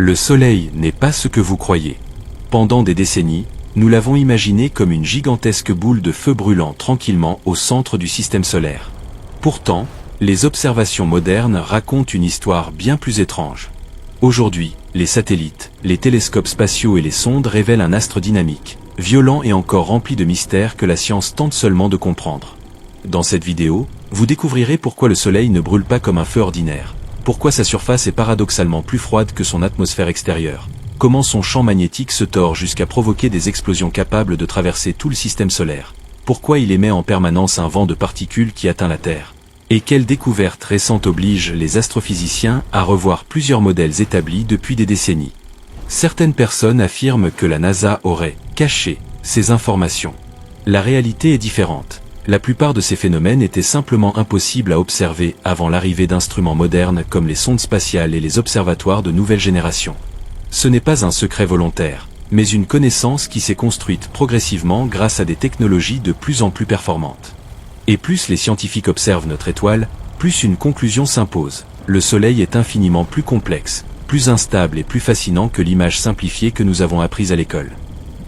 Le Soleil n'est pas ce que vous croyez. Pendant des décennies, nous l'avons imaginé comme une gigantesque boule de feu brûlant tranquillement au centre du système solaire. Pourtant, les observations modernes racontent une histoire bien plus étrange. Aujourd'hui, les satellites, les télescopes spatiaux et les sondes révèlent un astre dynamique, violent et encore rempli de mystères que la science tente seulement de comprendre. Dans cette vidéo, vous découvrirez pourquoi le Soleil ne brûle pas comme un feu ordinaire, pourquoi sa surface est paradoxalement plus froide que son atmosphère extérieure, comment son champ magnétique se tord jusqu'à provoquer des explosions capables de traverser tout le système solaire, pourquoi il émet en permanence un vent de particules qui atteint la Terre, et quelles découvertes récentes obligent les astrophysiciens à revoir plusieurs modèles établis depuis des décennies. Certaines personnes affirment que la NASA aurait caché ces informations. La réalité est différente. La plupart de ces phénomènes étaient simplement impossibles à observer avant l'arrivée d'instruments modernes comme les sondes spatiales et les observatoires de nouvelle génération. Ce n'est pas un secret volontaire, mais une connaissance qui s'est construite progressivement grâce à des technologies de plus en plus performantes. Et plus les scientifiques observent notre étoile, plus une conclusion s'impose. Le Soleil est infiniment plus complexe, plus instable et plus fascinant que l'image simplifiée que nous avons apprise à l'école.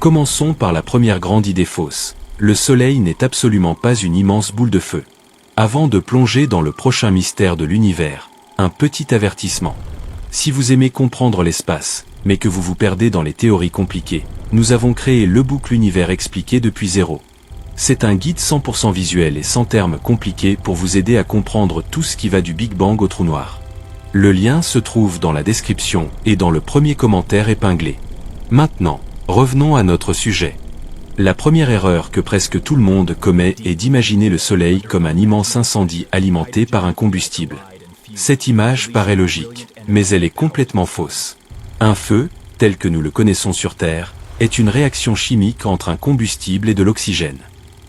Commençons par la première grande idée fausse. Le Soleil n'est absolument pas une immense boule de feu. Avant de plonger dans le prochain mystère de l'univers, un petit avertissement. Si vous aimez comprendre l'espace, mais que vous vous perdez dans les théories compliquées, nous avons créé le book L'univers expliqué depuis zéro. C'est un guide 100% visuel et sans termes compliqués pour vous aider à comprendre tout ce qui va du Big Bang au trou noir. Le lien se trouve dans la description et dans le premier commentaire épinglé. Maintenant, revenons à notre sujet. La première erreur que presque tout le monde commet est d'imaginer le Soleil comme un immense incendie alimenté par un combustible. Cette image paraît logique, mais elle est complètement fausse. Un feu, tel que nous le connaissons sur Terre, est une réaction chimique entre un combustible et de l'oxygène.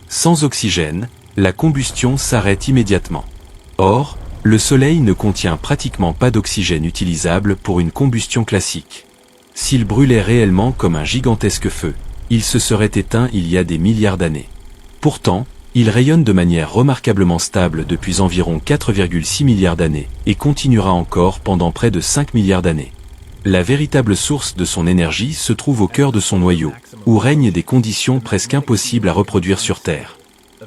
Sans oxygène, la combustion s'arrête immédiatement. Or, le Soleil ne contient pratiquement pas d'oxygène utilisable pour une combustion classique. S'il brûlait réellement comme un gigantesque feu, il se serait éteint il y a des milliards d'années. Pourtant, il rayonne de manière remarquablement stable depuis environ 4,6 milliards d'années et continuera encore pendant près de 5 milliards d'années. La véritable source de son énergie se trouve au cœur de son noyau, où règnent des conditions presque impossibles à reproduire sur Terre.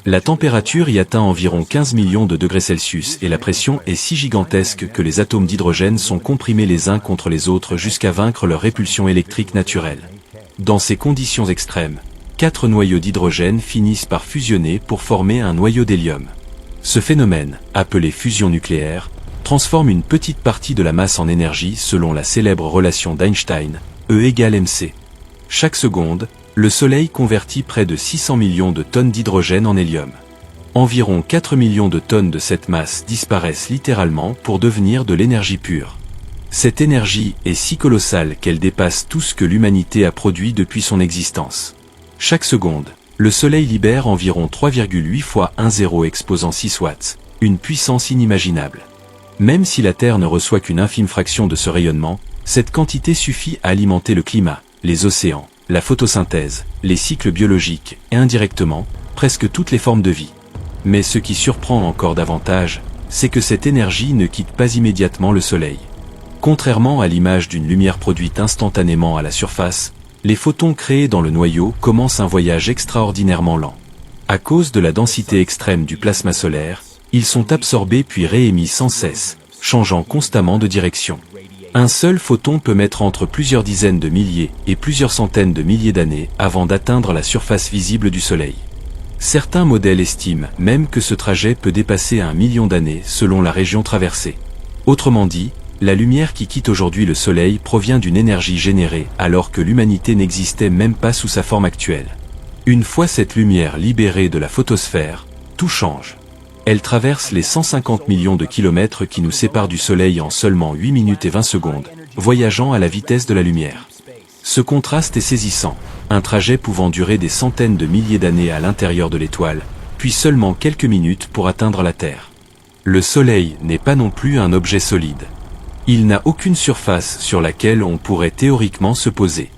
La température y atteint environ 15 millions de degrés Celsius et la pression est si gigantesque que les atomes d'hydrogène sont comprimés les uns contre les autres jusqu'à vaincre leur répulsion électrique naturelle. Dans ces conditions extrêmes, 4 noyaux d'hydrogène finissent par fusionner pour former un noyau d'hélium. Ce phénomène, appelé fusion nucléaire, transforme une petite partie de la masse en énergie selon la célèbre relation d'Einstein, E égale mc. Chaque seconde, le Soleil convertit près de 600 millions de tonnes d'hydrogène en hélium. Environ 4 millions de tonnes de cette masse disparaissent littéralement pour devenir de l'énergie pure. Cette énergie est si colossale qu'elle dépasse tout ce que l'humanité a produit depuis son existence. Chaque seconde, le Soleil libère environ 3,8 fois 10 exposant 6 watts, une puissance inimaginable. Même si la Terre ne reçoit qu'une infime fraction de ce rayonnement, cette quantité suffit à alimenter le climat, les océans, la photosynthèse, les cycles biologiques et indirectement, presque toutes les formes de vie. Mais ce qui surprend encore davantage, c'est que cette énergie ne quitte pas immédiatement le Soleil. Contrairement à l'image d'une lumière produite instantanément à la surface, les photons créés dans le noyau commencent un voyage extraordinairement lent. À cause de la densité extrême du plasma solaire, ils sont absorbés puis réémis sans cesse, changeant constamment de direction. Un seul photon peut mettre entre plusieurs dizaines de milliers et plusieurs centaines de milliers d'années avant d'atteindre la surface visible du Soleil. Certains modèles estiment même que ce trajet peut dépasser 1 million d'années selon la région traversée. Autrement dit, la lumière qui quitte aujourd'hui le Soleil provient d'une énergie générée alors que l'humanité n'existait même pas sous sa forme actuelle. Une fois cette lumière libérée de la photosphère, tout change. Elle traverse les 150 millions de kilomètres qui nous séparent du Soleil en seulement 8 minutes et 20 secondes, voyageant à la vitesse de la lumière. Ce contraste est saisissant, un trajet pouvant durer des centaines de milliers d'années à l'intérieur de l'étoile, puis seulement quelques minutes pour atteindre la Terre. Le Soleil n'est pas non plus un objet solide. Il n'a aucune surface sur laquelle on pourrait théoriquement se poser.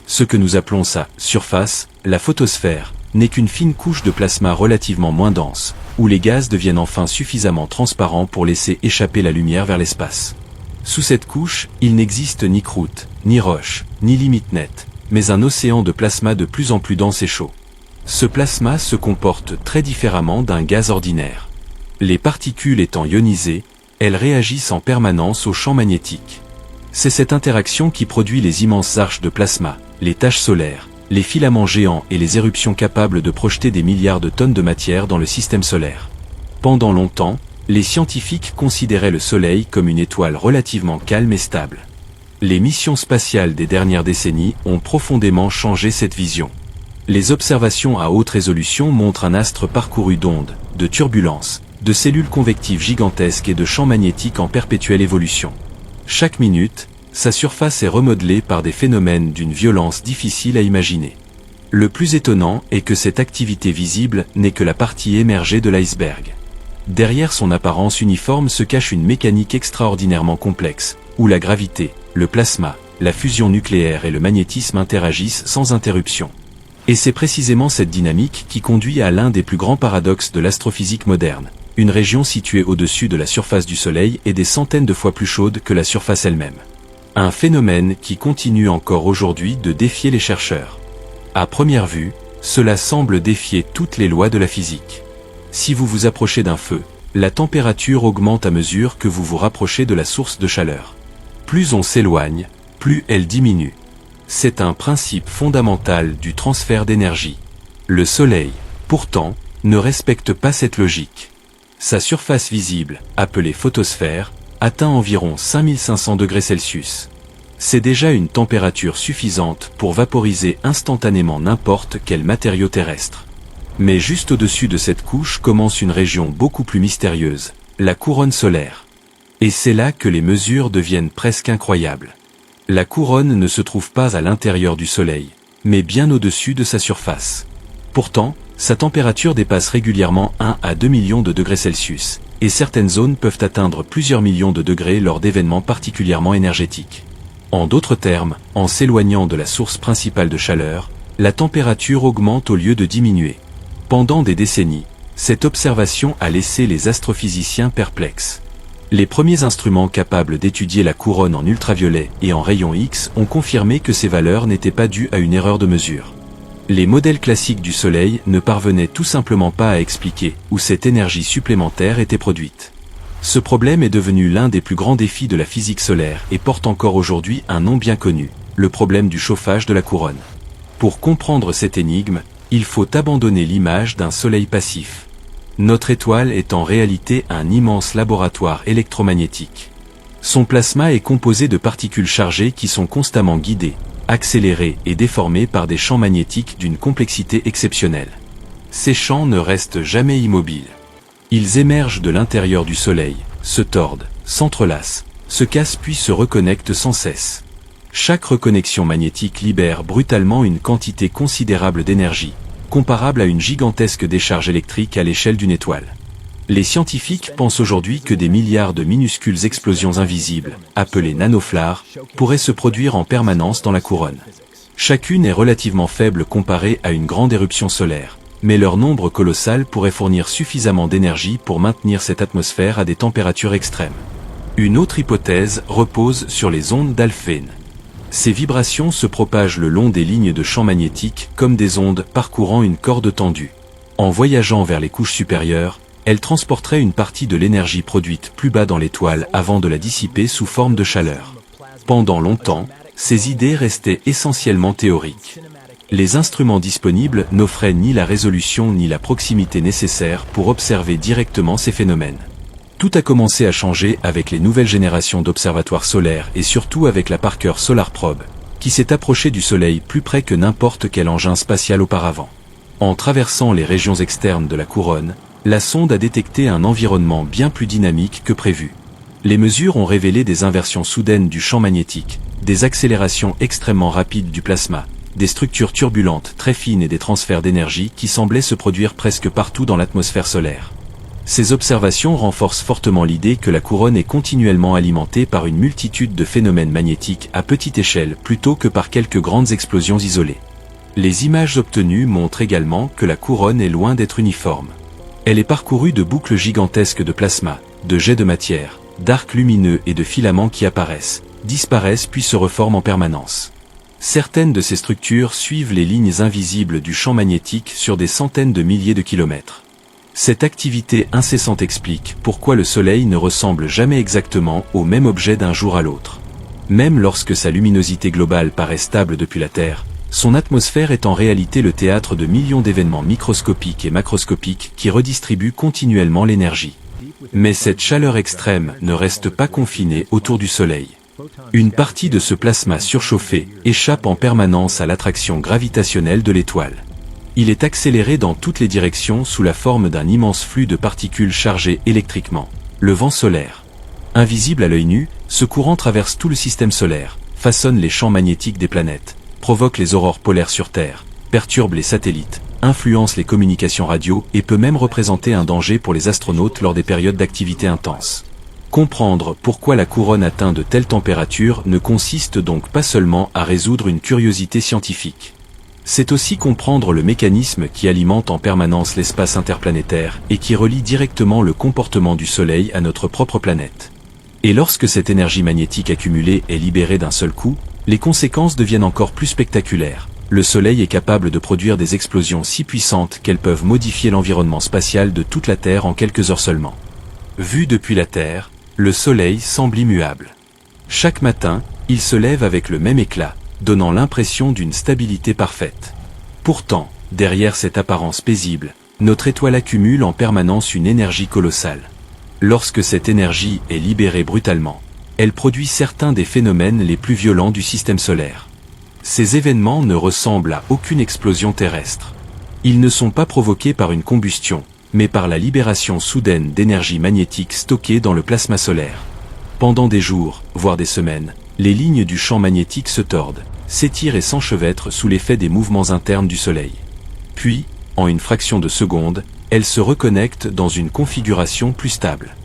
Ce que nous appelons sa surface, la photosphère, n'est qu'une fine couche de plasma relativement moins dense, où les gaz deviennent enfin suffisamment transparents pour laisser échapper la lumière vers l'espace. Sous cette couche, il n'existe ni croûte, ni roche, ni limite nette, mais un océan de plasma de plus en plus dense et chaud. Ce plasma se comporte très différemment d'un gaz ordinaire. Les particules étant ionisées, elles réagissent en permanence au champ magnétique. C'est cette interaction qui produit les immenses arches de plasma, les taches solaires, les filaments géants et les éruptions capables de projeter des milliards de tonnes de matière dans le système solaire. Pendant longtemps, les scientifiques considéraient le Soleil comme une étoile relativement calme et stable. Les missions spatiales des dernières décennies ont profondément changé cette vision. Les observations à haute résolution montrent un astre parcouru d'ondes, de turbulences, de cellules convectives gigantesques et de champs magnétiques en perpétuelle évolution. Chaque minute, sa surface est remodelée par des phénomènes d'une violence difficile à imaginer. Le plus étonnant est que cette activité visible n'est que la partie émergée de l'iceberg. Derrière son apparence uniforme se cache une mécanique extraordinairement complexe, où la gravité, le plasma, la fusion nucléaire et le magnétisme interagissent sans interruption. Et c'est précisément cette dynamique qui conduit à l'un des plus grands paradoxes de l'astrophysique moderne. Une région située au-dessus de la surface du Soleil est des centaines de fois plus chaude que la surface elle-même. Un phénomène qui continue encore aujourd'hui de défier les chercheurs. À première vue, cela semble défier toutes les lois de la physique. Si vous vous approchez d'un feu, la température augmente à mesure que vous vous rapprochez de la source de chaleur. Plus on s'éloigne, plus elle diminue. C'est un principe fondamental du transfert d'énergie. Le Soleil, pourtant, ne respecte pas cette logique. Sa surface visible, appelée photosphère, atteint environ 5500 degrés Celsius. C'est déjà une température suffisante pour vaporiser instantanément n'importe quel matériau terrestre. Mais juste au-dessus de cette couche commence une région beaucoup plus mystérieuse, la couronne solaire. Et c'est là que les mesures deviennent presque incroyables. La couronne ne se trouve pas à l'intérieur du Soleil, mais bien au-dessus de sa surface. Pourtant, sa température dépasse régulièrement 1 à 2 millions de degrés Celsius, et certaines zones peuvent atteindre plusieurs millions de degrés lors d'événements particulièrement énergétiques. En d'autres termes, en s'éloignant de la source principale de chaleur, la température augmente au lieu de diminuer. Pendant des décennies, cette observation a laissé les astrophysiciens perplexes. Les premiers instruments capables d'étudier la couronne en ultraviolet et en rayons X ont confirmé que ces valeurs n'étaient pas dues à une erreur de mesure. Les modèles classiques du Soleil ne parvenaient tout simplement pas à expliquer où cette énergie supplémentaire était produite. Ce problème est devenu l'un des plus grands défis de la physique solaire et porte encore aujourd'hui un nom bien connu, le problème du chauffage de la couronne. Pour comprendre cette énigme, il faut abandonner l'image d'un Soleil passif. Notre étoile est en réalité un immense laboratoire électromagnétique. Son plasma est composé de particules chargées qui sont constamment guidées, accélérées et déformées par des champs magnétiques d'une complexité exceptionnelle. Ces champs ne restent jamais immobiles. Ils émergent de l'intérieur du Soleil, se tordent, s'entrelacent, se cassent puis se reconnectent sans cesse. Chaque reconnexion magnétique libère brutalement une quantité considérable d'énergie, comparable à une gigantesque décharge électrique à l'échelle d'une étoile. Les scientifiques pensent aujourd'hui que des milliards de minuscules explosions invisibles, appelées nanoflares, pourraient se produire en permanence dans la couronne. Chacune est relativement faible comparée à une grande éruption solaire, mais leur nombre colossal pourrait fournir suffisamment d'énergie pour maintenir cette atmosphère à des températures extrêmes. Une autre hypothèse repose sur les ondes d'Alfvén. Ces vibrations se propagent le long des lignes de champs magnétiques comme des ondes parcourant une corde tendue. En voyageant vers les couches supérieures, elles transporteraient une partie de l'énergie produite plus bas dans l'étoile avant de la dissiper sous forme de chaleur. Pendant longtemps, ces idées restaient essentiellement théoriques. Les instruments disponibles n'offraient ni la résolution ni la proximité nécessaires pour observer directement ces phénomènes. Tout a commencé à changer avec les nouvelles générations d'observatoires solaires et surtout avec la Parker Solar Probe, qui s'est approchée du Soleil plus près que n'importe quel engin spatial auparavant. En traversant les régions externes de la couronne, la sonde a détecté un environnement bien plus dynamique que prévu. Les mesures ont révélé des inversions soudaines du champ magnétique, des accélérations extrêmement rapides du plasma, des structures turbulentes très fines et des transferts d'énergie qui semblaient se produire presque partout dans l'atmosphère solaire. Ces observations renforcent fortement l'idée que la couronne est continuellement alimentée par une multitude de phénomènes magnétiques à petite échelle plutôt que par quelques grandes explosions isolées. Les images obtenues montrent également que la couronne est loin d'être uniforme. Elle est parcourue de boucles gigantesques de plasma, de jets de matière, d'arcs lumineux et de filaments qui apparaissent, disparaissent puis se reforment en permanence. Certaines de ces structures suivent les lignes invisibles du champ magnétique sur des centaines de milliers de kilomètres. Cette activité incessante explique pourquoi le Soleil ne ressemble jamais exactement au même objet d'un jour à l'autre. Même lorsque sa luminosité globale paraît stable depuis la Terre, son atmosphère est en réalité le théâtre de millions d'événements microscopiques et macroscopiques qui redistribuent continuellement l'énergie. Mais cette chaleur extrême ne reste pas confinée autour du Soleil. Une partie de ce plasma surchauffé échappe en permanence à l'attraction gravitationnelle de l'étoile. Il est accéléré dans toutes les directions sous la forme d'un immense flux de particules chargées électriquement, le vent solaire. Invisible à l'œil nu, ce courant traverse tout le système solaire, façonne les champs magnétiques des planètes, provoque les aurores polaires sur Terre, perturbe les satellites, influence les communications radio et peut même représenter un danger pour les astronautes lors des périodes d'activité intense. Comprendre pourquoi la couronne atteint de telles températures ne consiste donc pas seulement à résoudre une curiosité scientifique. C'est aussi comprendre le mécanisme qui alimente en permanence l'espace interplanétaire et qui relie directement le comportement du Soleil à notre propre planète. Et lorsque cette énergie magnétique accumulée est libérée d'un seul coup, les conséquences deviennent encore plus spectaculaires. Le Soleil est capable de produire des explosions si puissantes qu'elles peuvent modifier l'environnement spatial de toute la Terre en quelques heures seulement. Vu depuis la Terre, le Soleil semble immuable. Chaque matin, il se lève avec le même éclat, donnant l'impression d'une stabilité parfaite. Pourtant, derrière cette apparence paisible, notre étoile accumule en permanence une énergie colossale. Lorsque cette énergie est libérée brutalement, elle produit certains des phénomènes les plus violents du système solaire. Ces événements ne ressemblent à aucune explosion terrestre. Ils ne sont pas provoqués par une combustion, mais par la libération soudaine d'énergie magnétique stockée dans le plasma solaire. Pendant des jours, voire des semaines, les lignes du champ magnétique se tordent, s'étirent et s'enchevêtrent sous l'effet des mouvements internes du Soleil. Puis, en une fraction de seconde, elles se reconnectent dans une configuration plus stable.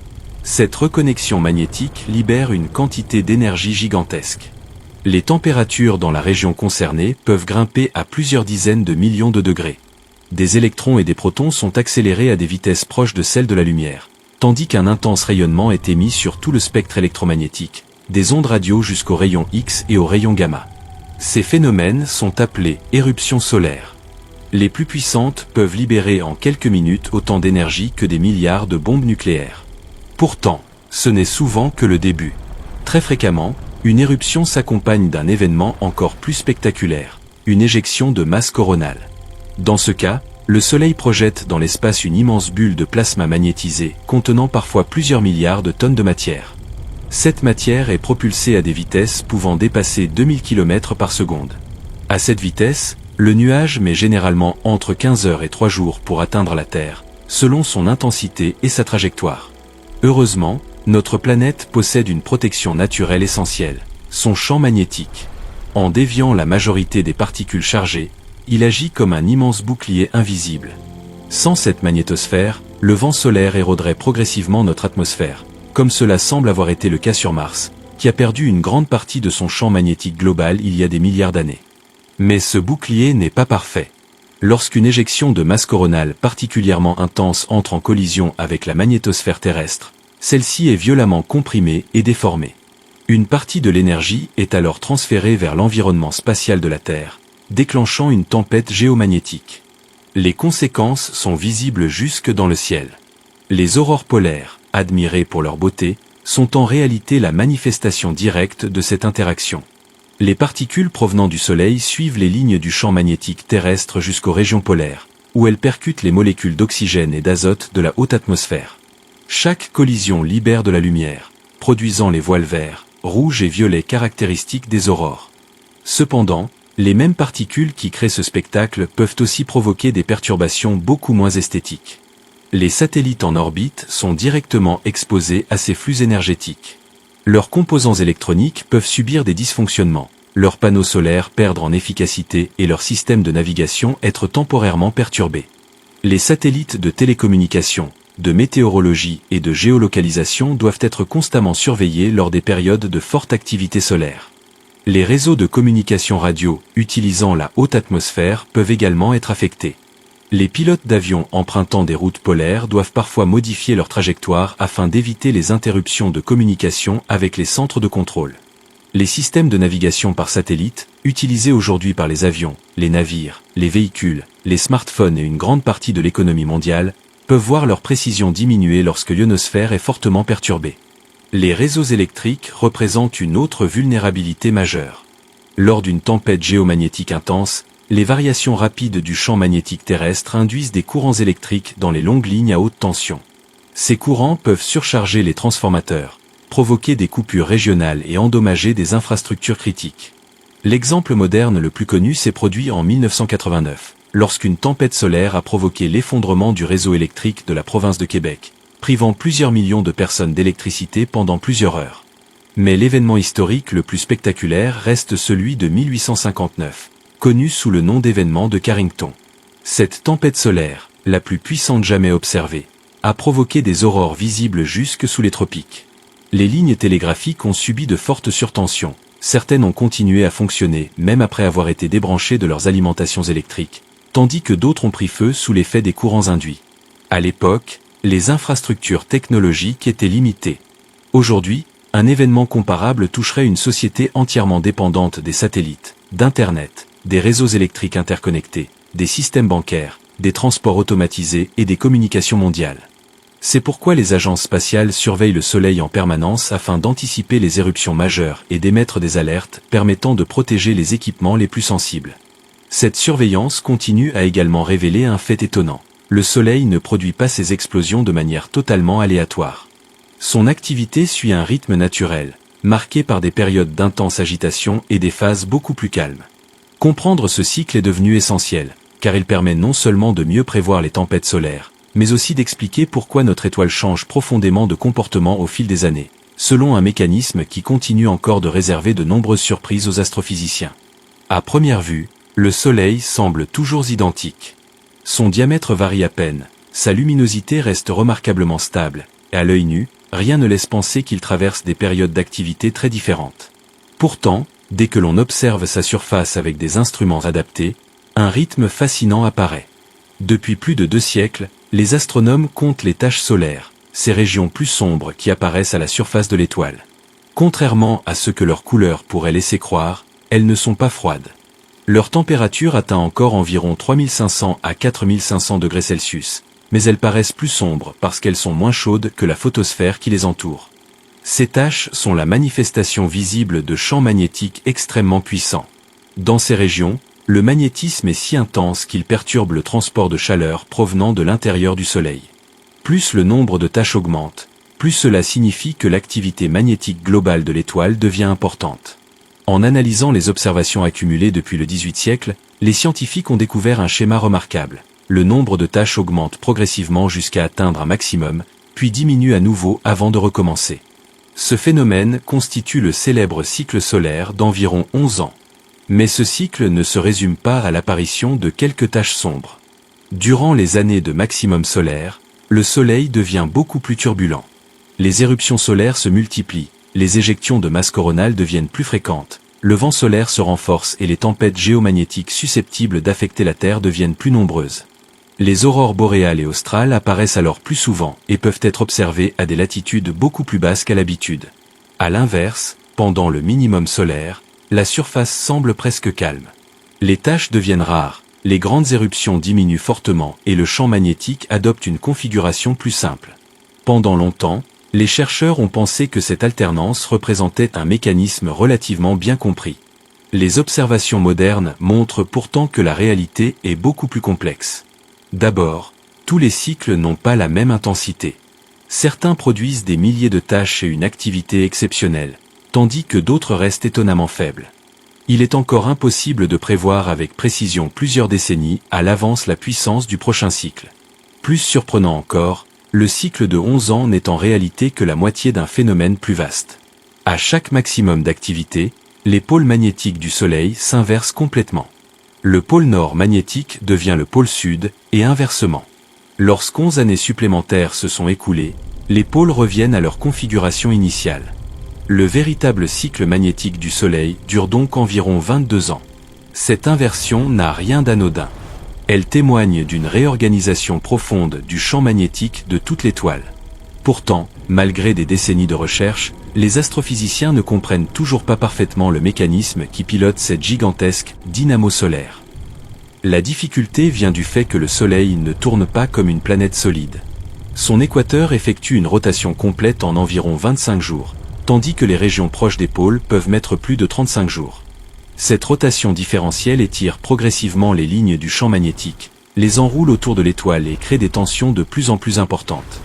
Cette reconnexion magnétique libère une quantité d'énergie gigantesque. Les températures dans la région concernée peuvent grimper à plusieurs dizaines de millions de degrés. Des électrons et des protons sont accélérés à des vitesses proches de celles de la lumière, tandis qu'un intense rayonnement est émis sur tout le spectre électromagnétique, des ondes radio jusqu'aux rayons X et aux rayons gamma. Ces phénomènes sont appelés éruptions solaires. Les plus puissantes peuvent libérer en quelques minutes autant d'énergie que des milliards de bombes nucléaires. Pourtant, ce n'est souvent que le début. Très fréquemment, une éruption s'accompagne d'un événement encore plus spectaculaire, une éjection de masse coronale. Dans ce cas, le Soleil projette dans l'espace une immense bulle de plasma magnétisé, contenant parfois plusieurs milliards de tonnes de matière. Cette matière est propulsée à des vitesses pouvant dépasser 2000 km par seconde. À cette vitesse, le nuage met généralement entre 15 heures et 3 jours pour atteindre la Terre, selon son intensité et sa trajectoire. Heureusement, notre planète possède une protection naturelle essentielle, son champ magnétique. En déviant la majorité des particules chargées, il agit comme un immense bouclier invisible. Sans cette magnétosphère, le vent solaire éroderait progressivement notre atmosphère, comme cela semble avoir été le cas sur Mars, qui a perdu une grande partie de son champ magnétique global il y a des milliards d'années. Mais ce bouclier n'est pas parfait. Lorsqu'une éjection de masse coronale particulièrement intense entre en collision avec la magnétosphère terrestre, celle-ci est violemment comprimée et déformée. Une partie de l'énergie est alors transférée vers l'environnement spatial de la Terre, déclenchant une tempête géomagnétique. Les conséquences sont visibles jusque dans le ciel. Les aurores polaires, admirées pour leur beauté, sont en réalité la manifestation directe de cette interaction. Les particules provenant du Soleil suivent les lignes du champ magnétique terrestre jusqu'aux régions polaires, où elles percutent les molécules d'oxygène et d'azote de la haute atmosphère. Chaque collision libère de la lumière, produisant les voiles verts, rouges et violets caractéristiques des aurores. Cependant, les mêmes particules qui créent ce spectacle peuvent aussi provoquer des perturbations beaucoup moins esthétiques. Les satellites en orbite sont directement exposés à ces flux énergétiques. Leurs composants électroniques peuvent subir des dysfonctionnements, leurs panneaux solaires perdre en efficacité et leur système de navigation être temporairement perturbé. Les satellites de télécommunication, de météorologie et de géolocalisation doivent être constamment surveillés lors des périodes de forte activité solaire. Les réseaux de communication radio utilisant la haute atmosphère peuvent également être affectés. Les pilotes d'avions empruntant des routes polaires doivent parfois modifier leur trajectoire afin d'éviter les interruptions de communication avec les centres de contrôle. Les systèmes de navigation par satellite, utilisés aujourd'hui par les avions, les navires, les véhicules, les smartphones et une grande partie de l'économie mondiale, peuvent voir leur précision diminuer lorsque l'ionosphère est fortement perturbée. Les réseaux électriques représentent une autre vulnérabilité majeure. Lors d'une tempête géomagnétique intense, les variations rapides du champ magnétique terrestre induisent des courants électriques dans les longues lignes à haute tension. Ces courants peuvent surcharger les transformateurs, provoquer des coupures régionales et endommager des infrastructures critiques. L'exemple moderne le plus connu s'est produit en 1989, lorsqu'une tempête solaire a provoqué l'effondrement du réseau électrique de la province de Québec, privant plusieurs millions de personnes d'électricité pendant plusieurs heures. Mais l'événement historique le plus spectaculaire reste celui de 1859, connu sous le nom d'événement de Carrington. Cette tempête solaire, la plus puissante jamais observée, a provoqué des aurores visibles jusque sous les tropiques. Les lignes télégraphiques ont subi de fortes surtensions, certaines ont continué à fonctionner même après avoir été débranchées de leurs alimentations électriques, tandis que d'autres ont pris feu sous l'effet des courants induits. À l'époque, les infrastructures technologiques étaient limitées. Aujourd'hui, un événement comparable toucherait une société entièrement dépendante des satellites, d'Internet, des réseaux électriques interconnectés, des systèmes bancaires, des transports automatisés et des communications mondiales. C'est pourquoi les agences spatiales surveillent le Soleil en permanence afin d'anticiper les éruptions majeures et d'émettre des alertes permettant de protéger les équipements les plus sensibles. Cette surveillance continue a également révélé un fait étonnant. Le Soleil ne produit pas ses explosions de manière totalement aléatoire. Son activité suit un rythme naturel, marqué par des périodes d'intense agitation et des phases beaucoup plus calmes. Comprendre ce cycle est devenu essentiel, car il permet non seulement de mieux prévoir les tempêtes solaires, mais aussi d'expliquer pourquoi notre étoile change profondément de comportement au fil des années, selon un mécanisme qui continue encore de réserver de nombreuses surprises aux astrophysiciens. À première vue, le Soleil semble toujours identique. Son diamètre varie à peine, sa luminosité reste remarquablement stable, et à l'œil nu, rien ne laisse penser qu'il traverse des périodes d'activité très différentes. Pourtant, dès que l'on observe sa surface avec des instruments adaptés, un rythme fascinant apparaît. Depuis plus de 2 siècles, les astronomes comptent les taches solaires, ces régions plus sombres qui apparaissent à la surface de l'étoile. Contrairement à ce que leur couleur pourrait laisser croire, elles ne sont pas froides. Leur température atteint encore environ 3500 à 4500 degrés Celsius, mais elles paraissent plus sombres parce qu'elles sont moins chaudes que la photosphère qui les entoure. Ces taches sont la manifestation visible de champs magnétiques extrêmement puissants. Dans ces régions, le magnétisme est si intense qu'il perturbe le transport de chaleur provenant de l'intérieur du Soleil. Plus le nombre de taches augmente, plus cela signifie que l'activité magnétique globale de l'étoile devient importante. En analysant les observations accumulées depuis le XVIIIe siècle, les scientifiques ont découvert un schéma remarquable. Le nombre de taches augmente progressivement jusqu'à atteindre un maximum, puis diminue à nouveau avant de recommencer. Ce phénomène constitue le célèbre cycle solaire d'environ 11 ans. Mais ce cycle ne se résume pas à l'apparition de quelques taches sombres. Durant les années de maximum solaire, le Soleil devient beaucoup plus turbulent. Les éruptions solaires se multiplient, les éjections de masse coronale deviennent plus fréquentes, le vent solaire se renforce et les tempêtes géomagnétiques susceptibles d'affecter la Terre deviennent plus nombreuses. Les aurores boréales et australes apparaissent alors plus souvent et peuvent être observées à des latitudes beaucoup plus basses qu'à l'habitude. À l'inverse, pendant le minimum solaire, la surface semble presque calme. Les taches deviennent rares, les grandes éruptions diminuent fortement et le champ magnétique adopte une configuration plus simple. Pendant longtemps, les chercheurs ont pensé que cette alternance représentait un mécanisme relativement bien compris. Les observations modernes montrent pourtant que la réalité est beaucoup plus complexe. D'abord, tous les cycles n'ont pas la même intensité. Certains produisent des milliers de taches et une activité exceptionnelle, tandis que d'autres restent étonnamment faibles. Il est encore impossible de prévoir avec précision plusieurs décennies à l'avance la puissance du prochain cycle. Plus surprenant encore, le cycle de 11 ans n'est en réalité que la moitié d'un phénomène plus vaste. À chaque maximum d'activité, les pôles magnétiques du Soleil s'inversent complètement. Le pôle nord magnétique devient le pôle sud, et inversement. Lorsq'11 années supplémentaires se sont écoulées, les pôles reviennent à leur configuration initiale. Le véritable cycle magnétique du Soleil dure donc environ 22 ans. Cette inversion n'a rien d'anodin. Elle témoigne d'une réorganisation profonde du champ magnétique de toute l'étoile. Pourtant, malgré des décennies de recherche, les astrophysiciens ne comprennent toujours pas parfaitement le mécanisme qui pilote cette gigantesque dynamo solaire. La difficulté vient du fait que le Soleil ne tourne pas comme une planète solide. Son équateur effectue une rotation complète en environ 25 jours, tandis que les régions proches des pôles peuvent mettre plus de 35 jours. Cette rotation différentielle étire progressivement les lignes du champ magnétique, les enroule autour de l'étoile et crée des tensions de plus en plus importantes.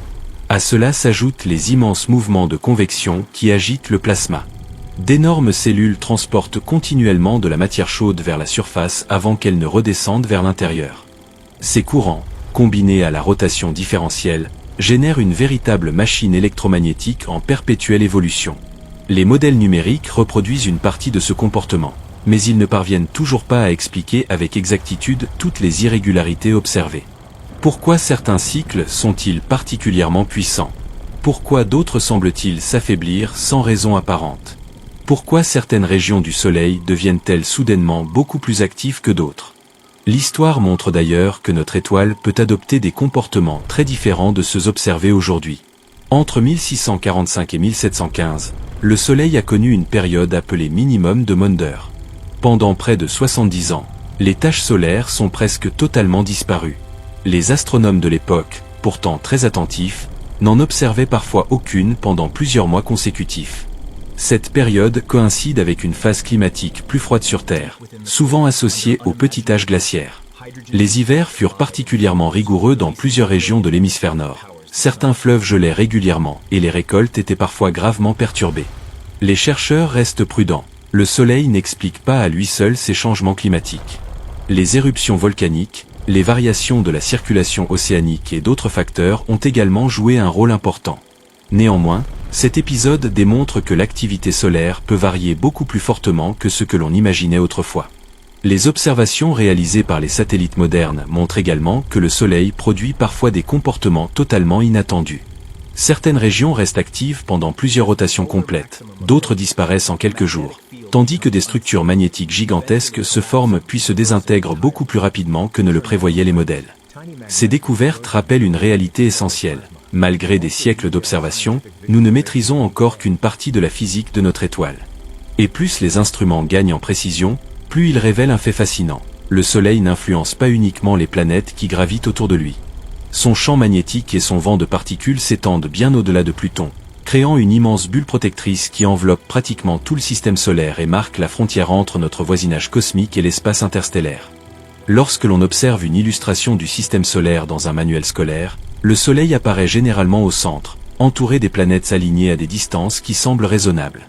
À cela s'ajoutent les immenses mouvements de convection qui agitent le plasma. D'énormes cellules transportent continuellement de la matière chaude vers la surface avant qu'elle ne redescende vers l'intérieur. Ces courants, combinés à la rotation différentielle, génèrent une véritable machine électromagnétique en perpétuelle évolution. Les modèles numériques reproduisent une partie de ce comportement, mais ils ne parviennent toujours pas à expliquer avec exactitude toutes les irrégularités observées. Pourquoi certains cycles sont-ils particulièrement puissants? Pourquoi d'autres semblent-ils s'affaiblir sans raison apparente? Pourquoi certaines régions du Soleil deviennent-elles soudainement beaucoup plus actives que d'autres? L'histoire montre d'ailleurs que notre étoile peut adopter des comportements très différents de ceux observés aujourd'hui. Entre 1645 et 1715, le Soleil a connu une période appelée minimum de Maunder. Pendant près de 70 ans, les taches solaires sont presque totalement disparues. Les astronomes de l'époque, pourtant très attentifs, n'en observaient parfois aucune pendant plusieurs mois consécutifs. Cette période coïncide avec une phase climatique plus froide sur Terre, souvent associée au petit âge glaciaire. Les hivers furent particulièrement rigoureux dans plusieurs régions de l'hémisphère nord. Certains fleuves gelaient régulièrement et les récoltes étaient parfois gravement perturbées. Les chercheurs restent prudents. Le Soleil n'explique pas à lui seul ces changements climatiques. Les éruptions volcaniques, les variations de la circulation océanique et d'autres facteurs ont également joué un rôle important. Néanmoins, cet épisode démontre que l'activité solaire peut varier beaucoup plus fortement que ce que l'on imaginait autrefois. Les observations réalisées par les satellites modernes montrent également que le Soleil produit parfois des comportements totalement inattendus. Certaines régions restent actives pendant plusieurs rotations complètes, d'autres disparaissent en quelques jours, tandis que des structures magnétiques gigantesques se forment puis se désintègrent beaucoup plus rapidement que ne le prévoyaient les modèles. Ces découvertes rappellent une réalité essentielle. Malgré des siècles d'observation, nous ne maîtrisons encore qu'une partie de la physique de notre étoile. Et plus les instruments gagnent en précision, plus ils révèlent un fait fascinant. Le Soleil n'influence pas uniquement les planètes qui gravitent autour de lui. Son champ magnétique et son vent de particules s'étendent bien au-delà de Pluton, créant une immense bulle protectrice qui enveloppe pratiquement tout le système solaire et marque la frontière entre notre voisinage cosmique et l'espace interstellaire. Lorsque l'on observe une illustration du système solaire dans un manuel scolaire, le Soleil apparaît généralement au centre, entouré des planètes alignées à des distances qui semblent raisonnables.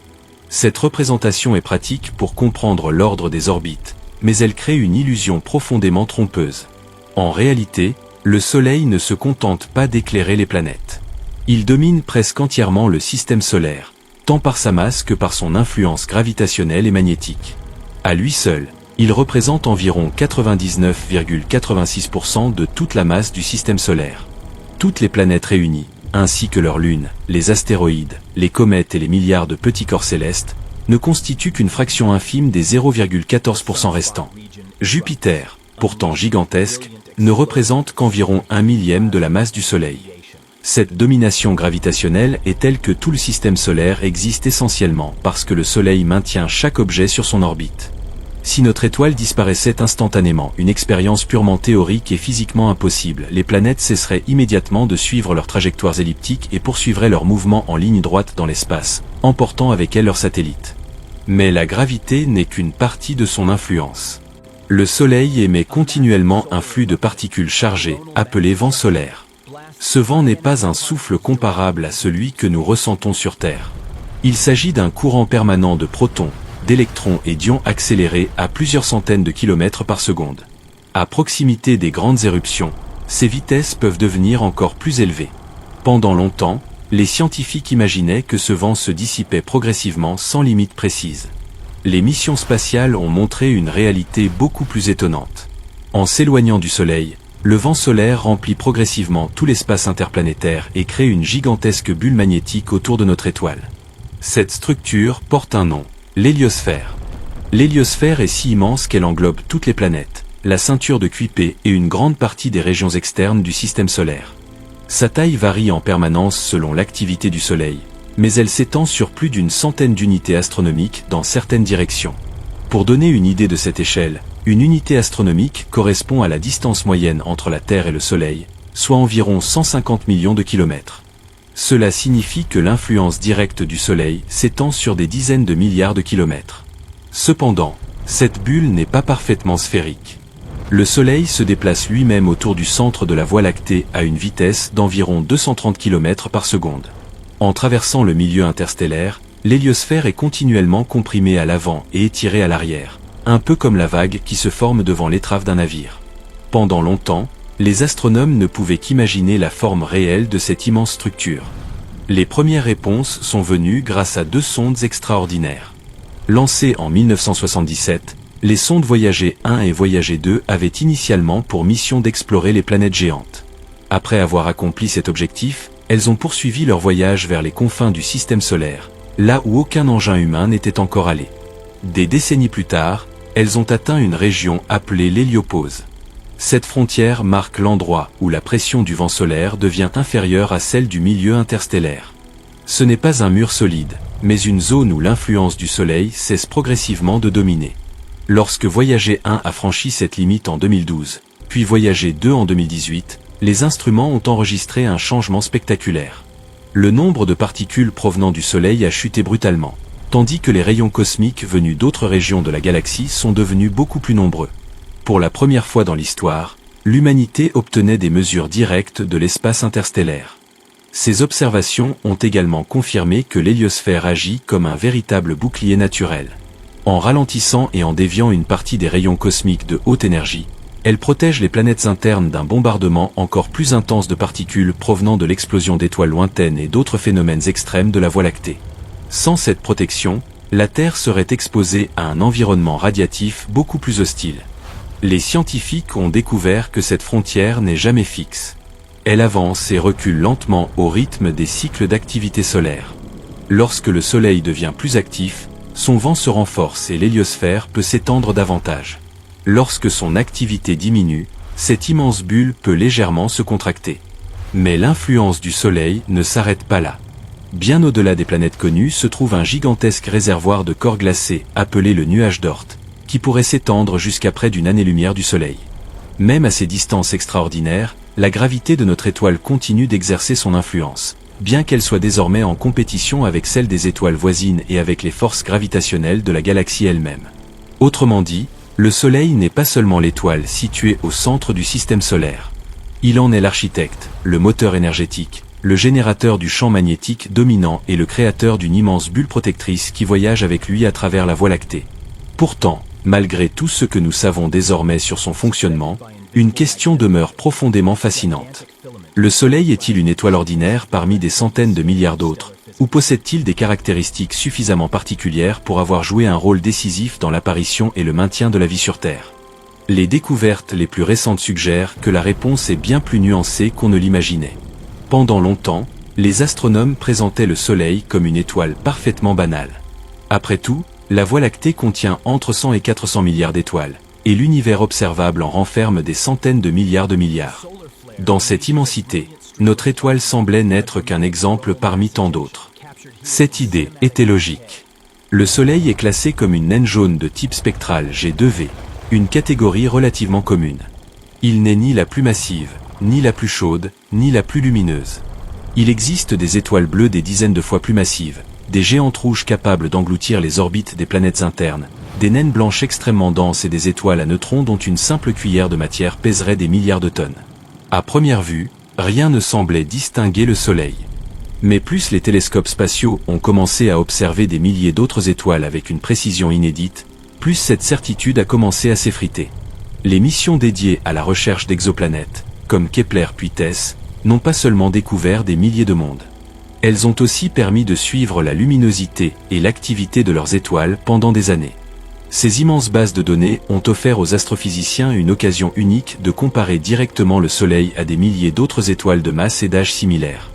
Cette représentation est pratique pour comprendre l'ordre des orbites, mais elle crée une illusion profondément trompeuse. En réalité, le Soleil ne se contente pas d'éclairer les planètes. Il domine presque entièrement le système solaire, tant par sa masse que par son influence gravitationnelle et magnétique. À lui seul, il représente environ 99,86% de toute la masse du système solaire. Toutes les planètes réunies, ainsi que leurs lunes, les astéroïdes, les comètes et les milliards de petits corps célestes, ne constituent qu'une fraction infime des 0,14% restants. Jupiter, pourtant gigantesque, ne représente qu'environ 1/1000 de la masse du Soleil. Cette domination gravitationnelle est telle que tout le système solaire existe essentiellement parce que le Soleil maintient chaque objet sur son orbite. Si notre étoile disparaissait instantanément, une expérience purement théorique et physiquement impossible, les planètes cesseraient immédiatement de suivre leurs trajectoires elliptiques et poursuivraient leur mouvement en ligne droite dans l'espace, emportant avec elles leurs satellites. Mais la gravité n'est qu'une partie de son influence. Le Soleil émet continuellement un flux de particules chargées, appelé vent solaire. Ce vent n'est pas un souffle comparable à celui que nous ressentons sur Terre. Il s'agit d'un courant permanent de protons, d'électrons et d'ions accélérés à plusieurs centaines de kilomètres par seconde. À proximité des grandes éruptions, ces vitesses peuvent devenir encore plus élevées. Pendant longtemps, les scientifiques imaginaient que ce vent se dissipait progressivement sans limite précise. Les missions spatiales ont montré une réalité beaucoup plus étonnante. En s'éloignant du Soleil, le vent solaire remplit progressivement tout l'espace interplanétaire et crée une gigantesque bulle magnétique autour de notre étoile. Cette structure porte un nom, l'héliosphère. L'héliosphère est si immense qu'elle englobe toutes les planètes, la ceinture de Kuiper et une grande partie des régions externes du système solaire. Sa taille varie en permanence selon l'activité du Soleil, mais elle s'étend sur plus d'une centaine d'unités astronomiques dans certaines directions. Pour donner une idée de cette échelle, une unité astronomique correspond à la distance moyenne entre la Terre et le Soleil, soit environ 150 millions de kilomètres. Cela signifie que l'influence directe du Soleil s'étend sur des dizaines de milliards de kilomètres. Cependant, cette bulle n'est pas parfaitement sphérique. Le Soleil se déplace lui-même autour du centre de la Voie lactée à une vitesse d'environ 230 km par seconde. En traversant le milieu interstellaire, l'héliosphère est continuellement comprimée à l'avant et étirée à l'arrière, un peu comme la vague qui se forme devant l'étrave d'un navire. Pendant longtemps, les astronomes ne pouvaient qu'imaginer la forme réelle de cette immense structure. Les premières réponses sont venues grâce à deux sondes extraordinaires. Lancées en 1977, les sondes Voyager 1 et Voyager 2 avaient initialement pour mission d'explorer les planètes géantes. Après avoir accompli cet objectif, elles ont poursuivi leur voyage vers les confins du système solaire, là où aucun engin humain n'était encore allé. Des décennies plus tard, elles ont atteint une région appelée l'héliopause. Cette frontière marque l'endroit où la pression du vent solaire devient inférieure à celle du milieu interstellaire. Ce n'est pas un mur solide, mais une zone où l'influence du Soleil cesse progressivement de dominer. Lorsque Voyager 1 a franchi cette limite en 2012, puis Voyager 2 en 2018, les instruments ont enregistré un changement spectaculaire. Le nombre de particules provenant du Soleil a chuté brutalement, tandis que les rayons cosmiques venus d'autres régions de la galaxie sont devenus beaucoup plus nombreux. Pour la première fois dans l'histoire, l'humanité obtenait des mesures directes de l'espace interstellaire. Ces observations ont également confirmé que l'héliosphère agit comme un véritable bouclier naturel. En ralentissant et en déviant une partie des rayons cosmiques de haute énergie, elle protège les planètes internes d'un bombardement encore plus intense de particules provenant de l'explosion d'étoiles lointaines et d'autres phénomènes extrêmes de la Voie lactée. Sans cette protection, la Terre serait exposée à un environnement radiatif beaucoup plus hostile. Les scientifiques ont découvert que cette frontière n'est jamais fixe. Elle avance et recule lentement au rythme des cycles d'activité solaire. Lorsque le Soleil devient plus actif, son vent se renforce et l'héliosphère peut s'étendre davantage. Lorsque son activité diminue, cette immense bulle peut légèrement se contracter. Mais l'influence du Soleil ne s'arrête pas là. Bien au-delà des planètes connues se trouve un gigantesque réservoir de corps glacés, appelé le nuage d'Oort, qui pourrait s'étendre jusqu'à près d'une année-lumière du Soleil. Même à ces distances extraordinaires, la gravité de notre étoile continue d'exercer son influence, bien qu'elle soit désormais en compétition avec celle des étoiles voisines et avec les forces gravitationnelles de la galaxie elle-même. Autrement dit, le Soleil n'est pas seulement l'étoile située au centre du système solaire. Il en est l'architecte, le moteur énergétique, le générateur du champ magnétique dominant et le créateur d'une immense bulle protectrice qui voyage avec lui à travers la Voie lactée. Pourtant, malgré tout ce que nous savons désormais sur son fonctionnement, une question demeure profondément fascinante. Le Soleil est-il une étoile ordinaire parmi des centaines de milliards d'autres, ou possède-t-il des caractéristiques suffisamment particulières pour avoir joué un rôle décisif dans l'apparition et le maintien de la vie sur Terre? Les découvertes les plus récentes suggèrent que la réponse est bien plus nuancée qu'on ne l'imaginait. Pendant longtemps, les astronomes présentaient le Soleil comme une étoile parfaitement banale. Après tout, la Voie lactée contient entre 100 et 400 milliards d'étoiles, et l'univers observable en renferme des centaines de milliards. Dans cette immensité, notre étoile semblait n'être qu'un exemple parmi tant d'autres. Cette idée était logique. Le Soleil est classé comme une naine jaune de type spectral G2V, une catégorie relativement commune. Il n'est ni la plus massive, ni la plus chaude, ni la plus lumineuse. Il existe des étoiles bleues des dizaines de fois plus massives, des géantes rouges capables d'engloutir les orbites des planètes internes, des naines blanches extrêmement denses et des étoiles à neutrons dont une simple cuillère de matière pèserait des milliards de tonnes. À première vue, rien ne semblait distinguer le Soleil. Mais plus les télescopes spatiaux ont commencé à observer des milliers d'autres étoiles avec une précision inédite, plus cette certitude a commencé à s'effriter. Les missions dédiées à la recherche d'exoplanètes, comme Kepler puis TESS, n'ont pas seulement découvert des milliers de mondes. Elles ont aussi permis de suivre la luminosité et l'activité de leurs étoiles pendant des années. Ces immenses bases de données ont offert aux astrophysiciens une occasion unique de comparer directement le Soleil à des milliers d'autres étoiles de masse et d'âge similaires.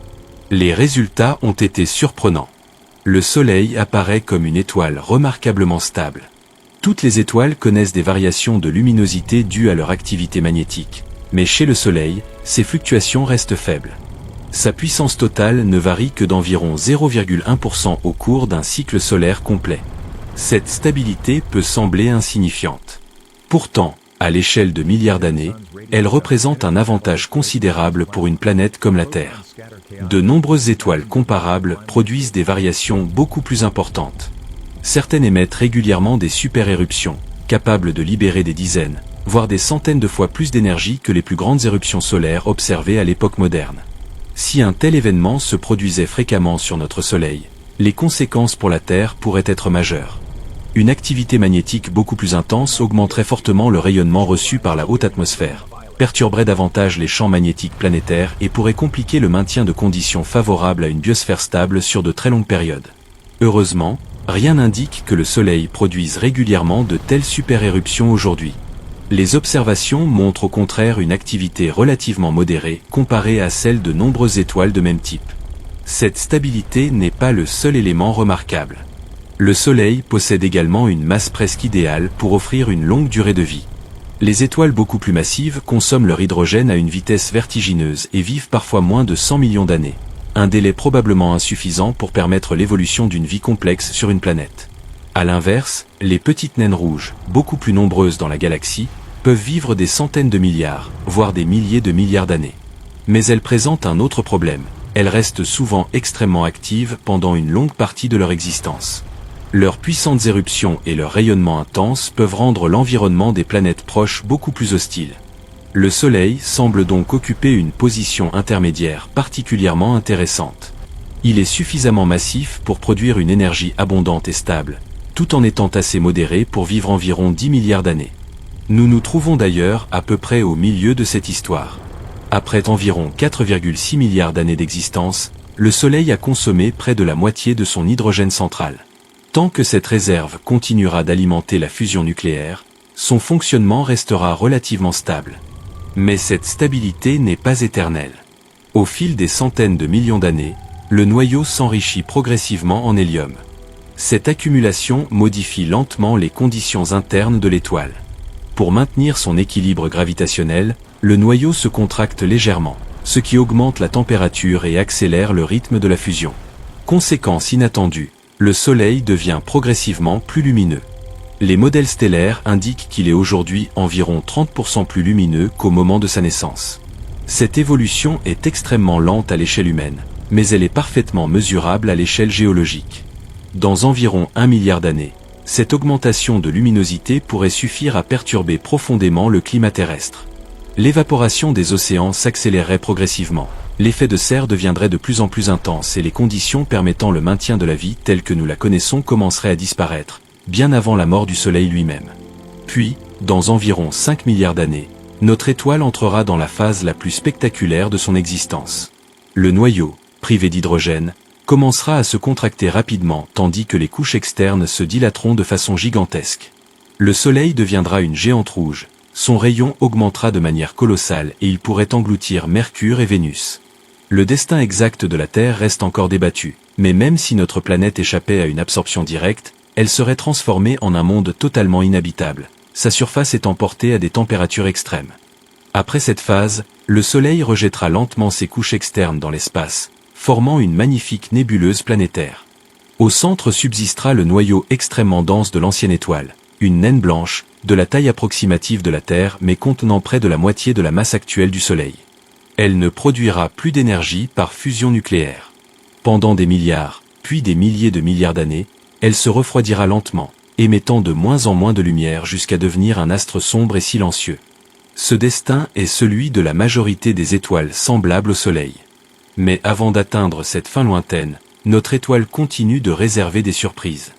Les résultats ont été surprenants. Le Soleil apparaît comme une étoile remarquablement stable. Toutes les étoiles connaissent des variations de luminosité dues à leur activité magnétique, mais chez le Soleil, ces fluctuations restent faibles. Sa puissance totale ne varie que d'environ 0,1% au cours d'un cycle solaire complet. Cette stabilité peut sembler insignifiante. Pourtant, à l'échelle de milliards d'années, elle représente un avantage considérable pour une planète comme la Terre. De nombreuses étoiles comparables produisent des variations beaucoup plus importantes. Certaines émettent régulièrement des super-éruptions, capables de libérer des dizaines, voire des centaines de fois plus d'énergie que les plus grandes éruptions solaires observées à l'époque moderne. Si un tel événement se produisait fréquemment sur notre Soleil, les conséquences pour la Terre pourraient être majeures. Une activité magnétique beaucoup plus intense augmenterait fortement le rayonnement reçu par la haute atmosphère, perturberait davantage les champs magnétiques planétaires et pourrait compliquer le maintien de conditions favorables à une biosphère stable sur de très longues périodes. Heureusement, rien n'indique que le Soleil produise régulièrement de telles super-éruptions aujourd'hui. Les observations montrent au contraire une activité relativement modérée comparée à celle de nombreuses étoiles de même type. Cette stabilité n'est pas le seul élément remarquable. Le Soleil possède également une masse presque idéale pour offrir une longue durée de vie. Les étoiles beaucoup plus massives consomment leur hydrogène à une vitesse vertigineuse et vivent parfois moins de 100 millions d'années. Un délai probablement insuffisant pour permettre l'évolution d'une vie complexe sur une planète. À l'inverse, les petites naines rouges, beaucoup plus nombreuses dans la galaxie, peuvent vivre des centaines de milliards, voire des milliers de milliards d'années. Mais elles présentent un autre problème. Elles restent souvent extrêmement actives pendant une longue partie de leur existence. Leurs puissantes éruptions et leur rayonnement intense peuvent rendre l'environnement des planètes proches beaucoup plus hostile. Le Soleil semble donc occuper une position intermédiaire particulièrement intéressante. Il est suffisamment massif pour produire une énergie abondante et stable, tout en étant assez modéré pour vivre environ 10 milliards d'années. Nous nous trouvons d'ailleurs à peu près au milieu de cette histoire. Après environ 4,6 milliards d'années d'existence, le Soleil a consommé près de la moitié de son hydrogène central. Tant que cette réserve continuera d'alimenter la fusion nucléaire, son fonctionnement restera relativement stable. Mais cette stabilité n'est pas éternelle. Au fil des centaines de millions d'années, le noyau s'enrichit progressivement en hélium. Cette accumulation modifie lentement les conditions internes de l'étoile. Pour maintenir son équilibre gravitationnel, le noyau se contracte légèrement, ce qui augmente la température et accélère le rythme de la fusion. Conséquence inattendue, le Soleil devient progressivement plus lumineux. Les modèles stellaires indiquent qu'il est aujourd'hui environ 30% plus lumineux qu'au moment de sa naissance. Cette évolution est extrêmement lente à l'échelle humaine, mais elle est parfaitement mesurable à l'échelle géologique. Dans environ 1 milliard d'années, cette augmentation de luminosité pourrait suffire à perturber profondément le climat terrestre. L'évaporation des océans s'accélérerait progressivement. L'effet de serre deviendrait de plus en plus intense et les conditions permettant le maintien de la vie telle que nous la connaissons commenceraient à disparaître, bien avant la mort du Soleil lui-même. Puis, dans environ 5 milliards d'années, notre étoile entrera dans la phase la plus spectaculaire de son existence. Le noyau, privé d'hydrogène, commencera à se contracter rapidement tandis que les couches externes se dilateront de façon gigantesque. Le Soleil deviendra une géante rouge, son rayon augmentera de manière colossale et il pourrait engloutir Mercure et Vénus. Le destin exact de la Terre reste encore débattu, mais même si notre planète échappait à une absorption directe, elle serait transformée en un monde totalement inhabitable, sa surface étant portée à des températures extrêmes. Après cette phase, le Soleil rejettera lentement ses couches externes dans l'espace, formant une magnifique nébuleuse planétaire. Au centre subsistera le noyau extrêmement dense de l'ancienne étoile, une naine blanche, de la taille approximative de la Terre mais contenant près de la moitié de la masse actuelle du Soleil. Elle ne produira plus d'énergie par fusion nucléaire. Pendant des milliards, puis des milliers de milliards d'années, elle se refroidira lentement, émettant de moins en moins de lumière jusqu'à devenir un astre sombre et silencieux. Ce destin est celui de la majorité des étoiles semblables au Soleil. Mais avant d'atteindre cette fin lointaine, notre étoile continue de réserver des surprises.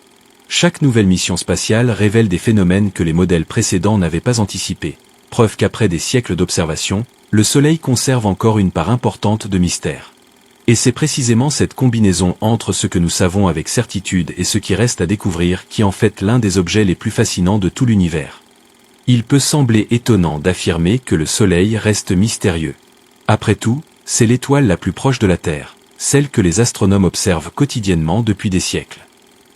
Chaque nouvelle mission spatiale révèle des phénomènes que les modèles précédents n'avaient pas anticipés, preuve qu'après des siècles d'observation, le Soleil conserve encore une part importante de mystère. Et c'est précisément cette combinaison entre ce que nous savons avec certitude et ce qui reste à découvrir qui en fait l'un des objets les plus fascinants de tout l'univers. Il peut sembler étonnant d'affirmer que le Soleil reste mystérieux. Après tout, c'est l'étoile la plus proche de la Terre, celle que les astronomes observent quotidiennement depuis des siècles.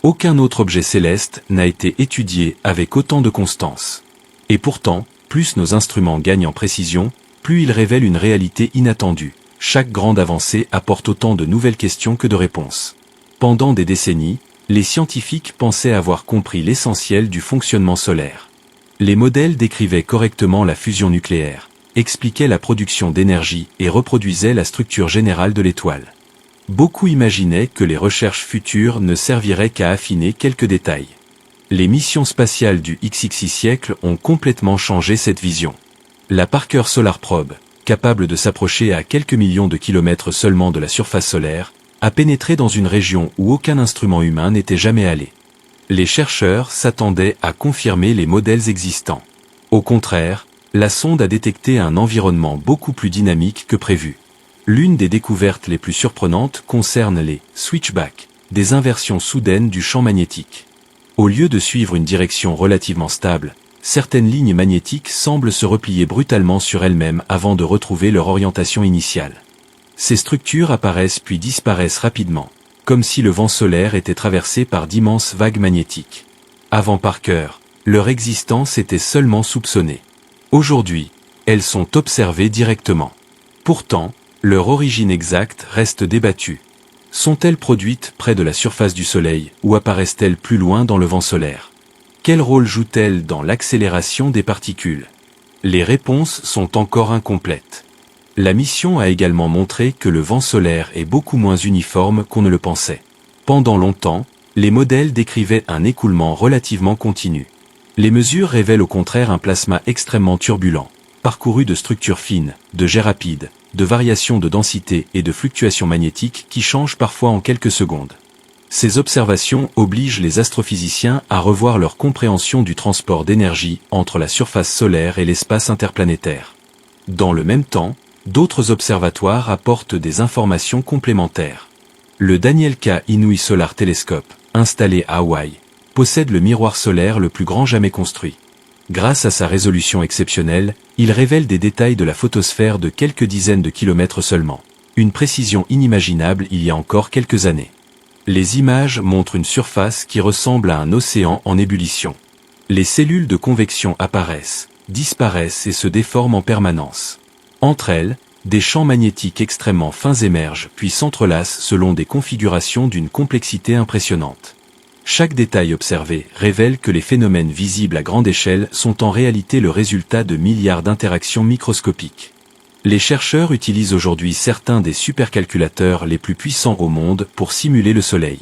Aucun autre objet céleste n'a été étudié avec autant de constance. Et pourtant, plus nos instruments gagnent en précision, plus ils révèlent une réalité inattendue. Chaque grande avancée apporte autant de nouvelles questions que de réponses. Pendant des décennies, les scientifiques pensaient avoir compris l'essentiel du fonctionnement solaire. Les modèles décrivaient correctement la fusion nucléaire, expliquaient la production d'énergie et reproduisaient la structure générale de l'étoile. Beaucoup imaginaient que les recherches futures ne serviraient qu'à affiner quelques détails. Les missions spatiales du XXI siècle ont complètement changé cette vision. La Parker Solar Probe, capable de s'approcher à quelques millions de kilomètres seulement de la surface solaire, a pénétré dans une région où aucun instrument humain n'était jamais allé. Les chercheurs s'attendaient à confirmer les modèles existants. Au contraire, la sonde a détecté un environnement beaucoup plus dynamique que prévu. L'une des découvertes les plus surprenantes concerne les switchbacks, des inversions soudaines du champ magnétique. Au lieu de suivre une direction relativement stable, certaines lignes magnétiques semblent se replier brutalement sur elles-mêmes avant de retrouver leur orientation initiale. Ces structures apparaissent puis disparaissent rapidement, comme si le vent solaire était traversé par d'immenses vagues magnétiques. Avant Parker, leur existence était seulement soupçonnée. Aujourd'hui, elles sont observées directement. Pourtant, leur origine exacte reste débattue. Sont-elles produites près de la surface du Soleil ou apparaissent-elles plus loin dans le vent solaire? Quel rôle jouent-elles dans l'accélération des particules? Les réponses sont encore incomplètes. La mission a également montré que le vent solaire est beaucoup moins uniforme qu'on ne le pensait. Pendant longtemps, les modèles décrivaient un écoulement relativement continu. Les mesures révèlent au contraire un plasma extrêmement turbulent, parcouru de structures fines, de jets rapides, de variations de densité et de fluctuations magnétiques qui changent parfois en quelques secondes. Ces observations obligent les astrophysiciens à revoir leur compréhension du transport d'énergie entre la surface solaire et l'espace interplanétaire. Dans le même temps, d'autres observatoires apportent des informations complémentaires. Le Daniel K. Inouye Solar Telescope, installé à Hawaï, possède le miroir solaire le plus grand jamais construit. Grâce à sa résolution exceptionnelle, il révèle des détails de la photosphère de quelques dizaines de kilomètres seulement. Une précision inimaginable il y a encore quelques années. Les images montrent une surface qui ressemble à un océan en ébullition. Les cellules de convection apparaissent, disparaissent et se déforment en permanence. Entre elles, des champs magnétiques extrêmement fins émergent puis s'entrelacent selon des configurations d'une complexité impressionnante. Chaque détail observé révèle que les phénomènes visibles à grande échelle sont en réalité le résultat de milliards d'interactions microscopiques. Les chercheurs utilisent aujourd'hui certains des supercalculateurs les plus puissants au monde pour simuler le Soleil.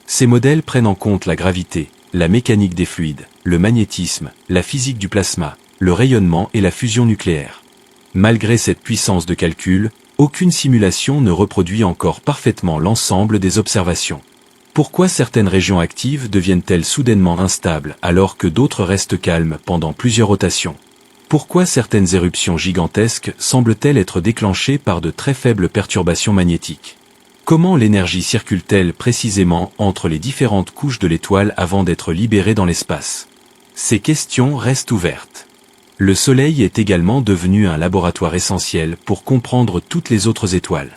Ces modèles prennent en compte la gravité, la mécanique des fluides, le magnétisme, la physique du plasma, le rayonnement et la fusion nucléaire. Malgré cette puissance de calcul, aucune simulation ne reproduit encore parfaitement l'ensemble des observations. Pourquoi certaines régions actives deviennent-elles soudainement instables alors que d'autres restent calmes pendant plusieurs rotations? Pourquoi certaines éruptions gigantesques semblent-elles être déclenchées par de très faibles perturbations magnétiques? Comment l'énergie circule-t-elle précisément entre les différentes couches de l'étoile avant d'être libérée dans l'espace? Ces questions restent ouvertes. Le Soleil est également devenu un laboratoire essentiel pour comprendre toutes les autres étoiles.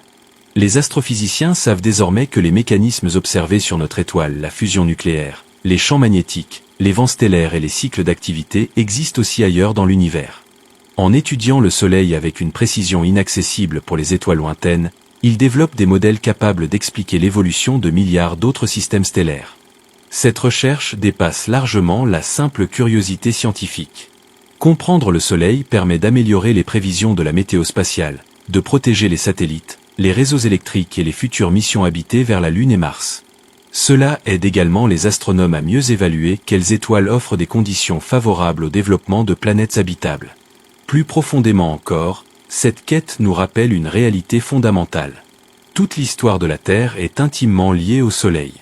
Les astrophysiciens savent désormais que les mécanismes observés sur notre étoile, la fusion nucléaire, les champs magnétiques, les vents stellaires et les cycles d'activité existent aussi ailleurs dans l'univers. En étudiant le Soleil avec une précision inaccessible pour les étoiles lointaines, ils développent des modèles capables d'expliquer l'évolution de milliards d'autres systèmes stellaires. Cette recherche dépasse largement la simple curiosité scientifique. Comprendre le Soleil permet d'améliorer les prévisions de la météo spatiale, de protéger les satellites, les réseaux électriques et les futures missions habitées vers la Lune et Mars. Cela aide également les astronomes à mieux évaluer quelles étoiles offrent des conditions favorables au développement de planètes habitables. Plus profondément encore, cette quête nous rappelle une réalité fondamentale. Toute l'histoire de la Terre est intimement liée au Soleil.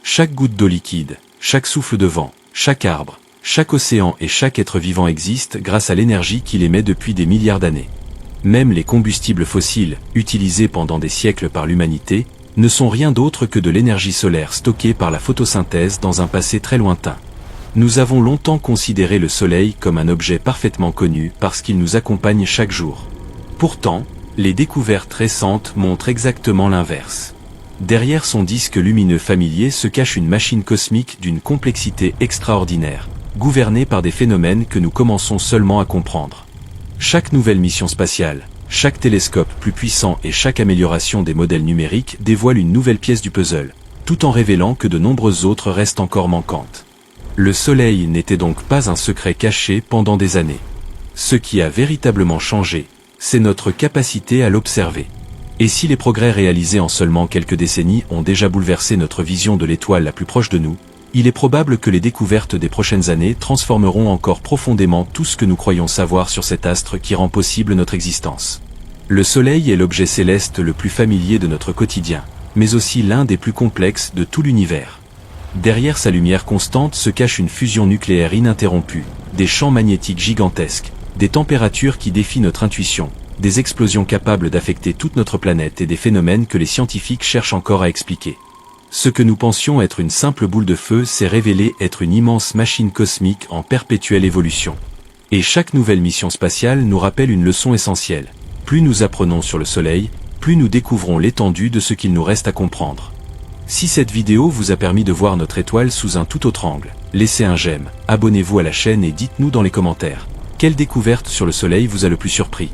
Chaque goutte d'eau liquide, chaque souffle de vent, chaque arbre, chaque océan et chaque être vivant existe grâce à l'énergie qu'il émet depuis des milliards d'années. Même les combustibles fossiles, utilisés pendant des siècles par l'humanité, ne sont rien d'autre que de l'énergie solaire stockée par la photosynthèse dans un passé très lointain. Nous avons longtemps considéré le Soleil comme un objet parfaitement connu parce qu'il nous accompagne chaque jour. Pourtant, les découvertes récentes montrent exactement l'inverse. Derrière son disque lumineux familier se cache une machine cosmique d'une complexité extraordinaire, gouvernée par des phénomènes que nous commençons seulement à comprendre. Chaque nouvelle mission spatiale, chaque télescope plus puissant et chaque amélioration des modèles numériques dévoile une nouvelle pièce du puzzle, tout en révélant que de nombreuses autres restent encore manquantes. Le Soleil n'était donc pas un secret caché pendant des années. Ce qui a véritablement changé, c'est notre capacité à l'observer. Et si les progrès réalisés en seulement quelques décennies ont déjà bouleversé notre vision de l'étoile la plus proche de nous, il est probable que les découvertes des prochaines années transformeront encore profondément tout ce que nous croyons savoir sur cet astre qui rend possible notre existence. Le Soleil est l'objet céleste le plus familier de notre quotidien, mais aussi l'un des plus complexes de tout l'univers. Derrière sa lumière constante se cache une fusion nucléaire ininterrompue, des champs magnétiques gigantesques, des températures qui défient notre intuition, des explosions capables d'affecter toute notre planète et des phénomènes que les scientifiques cherchent encore à expliquer. Ce que nous pensions être une simple boule de feu s'est révélé être une immense machine cosmique en perpétuelle évolution. Et chaque nouvelle mission spatiale nous rappelle une leçon essentielle. Plus nous apprenons sur le Soleil, plus nous découvrons l'étendue de ce qu'il nous reste à comprendre. Si cette vidéo vous a permis de voir notre étoile sous un tout autre angle, laissez un j'aime, abonnez-vous à la chaîne et dites-nous dans les commentaires, quelle découverte sur le Soleil vous a le plus surpris.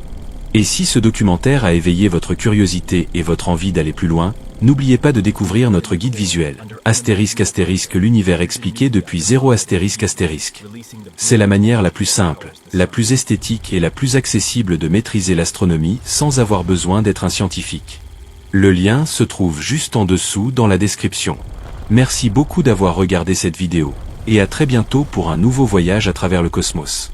Et si ce documentaire a éveillé votre curiosité et votre envie d'aller plus loin, n'oubliez pas de découvrir notre guide visuel, ** l'univers expliqué depuis 0 ***. C'est la manière la plus simple, la plus esthétique et la plus accessible de maîtriser l'astronomie sans avoir besoin d'être un scientifique. Le lien se trouve juste en dessous dans la description. Merci beaucoup d'avoir regardé cette vidéo, et à très bientôt pour un nouveau voyage à travers le cosmos.